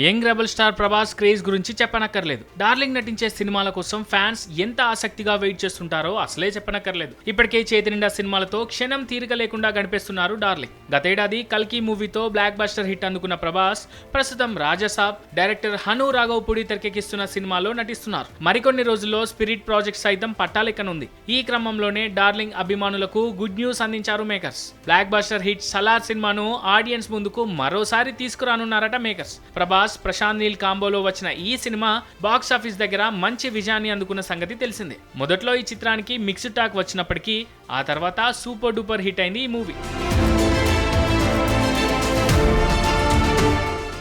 Young rebel star Prabhas craze గురించి చెప్పనక్కర్లేదు. Darling నటించే సినిమాల కోసం ఫ్యాన్స్ ఎంత ఆసక్తిగా వెయిట్ చేస్తుంటారో అసలే చెప్పనక్కర్లేదు. ఇప్పటికే చేతి నిండా సినిమాలతో క్షణం తీరిక లేకుండా గడిపేస్తున్నారు డార్లింగ్. గతేడాది కల్కి మూవీతో బ్లాక్ బస్టర్ హిట్ అందుకున్న ప్రభాస్ ప్రస్తుతం రాజసాబ్, డైరెక్టర్ హను రాఘవపూడి తెరకెక్కిస్తున్న సినిమాలో నటిస్తున్నారు. మరికొన్ని రోజుల్లో స్పిరిట్ ప్రాజెక్ట్ సైతం పట్టాలెక్కనుంది. ఈ క్రమంలోనే డార్లింగ్ అభిమానులకు గుడ్ న్యూస్ అందించారు makers. Block buster hit Salaar సినిమాను ఆడియన్స్ ముందుకు మరోసారి తీసుకురానున్నారట మేకర్స్. ప్రభాస్, ప్రశాంత్ నీల్ కాంబోలో వచ్చిన ఈ సినిమా బాక్సాఫీస్ దగ్గర మంచి విజయాన్ని అందుకున్న సంగతి తెలిసిందే. మొదట్లో ఈ చిత్రానికి మిక్స్డ్ టాక్ వచ్చినప్పటికీ ఆ తర్వాత సూపర్ డూపర్ హిట్ అయింది ఈ మూవీ.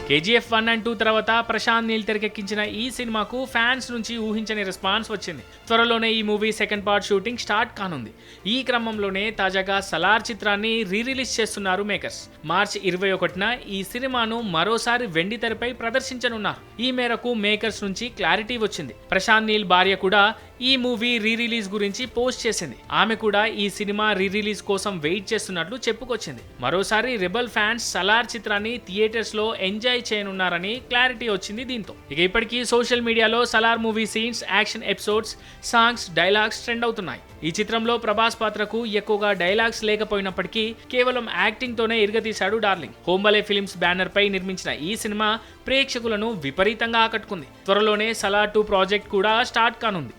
కేజీఎఫ్ 1 and 2 తర్వాత ప్రశాంత్ నీల్ తెరకెక్కించిన ఈ సినిమాకు ఫ్యాన్స్ నుంచి ఊహించని రెస్పాన్స్ వచ్చింది. త్వరలోనే ఈ movie second part shooting start కానుంది. ఈ క్రమంలోనే తాజాగా సలార్ చిత్రాన్ని రిలీజ్ చేస్తున్నారు మేకర్స్. మార్చి 21న ఈ సినిమాను మరోసారి వెండి తెరపై ప్రదర్శించనున్నారు. ఈ మేరకు మేకర్స్ నుంచి క్లారిటీ వచ్చింది. ప్రశాంత్ నీల్ భార్య కూడా ఈ మూవీ రిలీజ్ గురించి పోస్ట్ చేసింది. ఆమె కూడా ఈ సినిమా రిలీజ్ కోసం వెయిట్ చేస్తున్నట్లు చెప్పుకొచ్చింది. మరోసారి రెబల్ ఫ్యాన్స్ సలార్ చిత్రాన్ని థియేటర్స్ లో ఎంజాయ్ చేయనున్నారని క్లారిటీ వచ్చింది. దీంతో ఇక ఇప్పటికీ సోషల్ మీడియాలో Salaar movie scenes, action episodes, songs, dialogues trend అవుతున్నాయి. ఈ చిత్రంలో ప్రభాస్ పాత్రకు ఎక్కువగా డైలాగ్స్ లేకపోయినప్పటికీ కేవలం యాక్టింగ్ తోనే ఇరగతీశాడు డార్లింగ్. హోంబలే ఫిల్మ్స్ బ్యానర్ పై నిర్మించిన ఈ సినిమా ప్రేక్షకులను విపరీతంగా ఆకట్టుకుంది. త్వరలోనే సలార్ 2 ప్రాజెక్ట్ కూడా స్టార్ట్ కానుంది.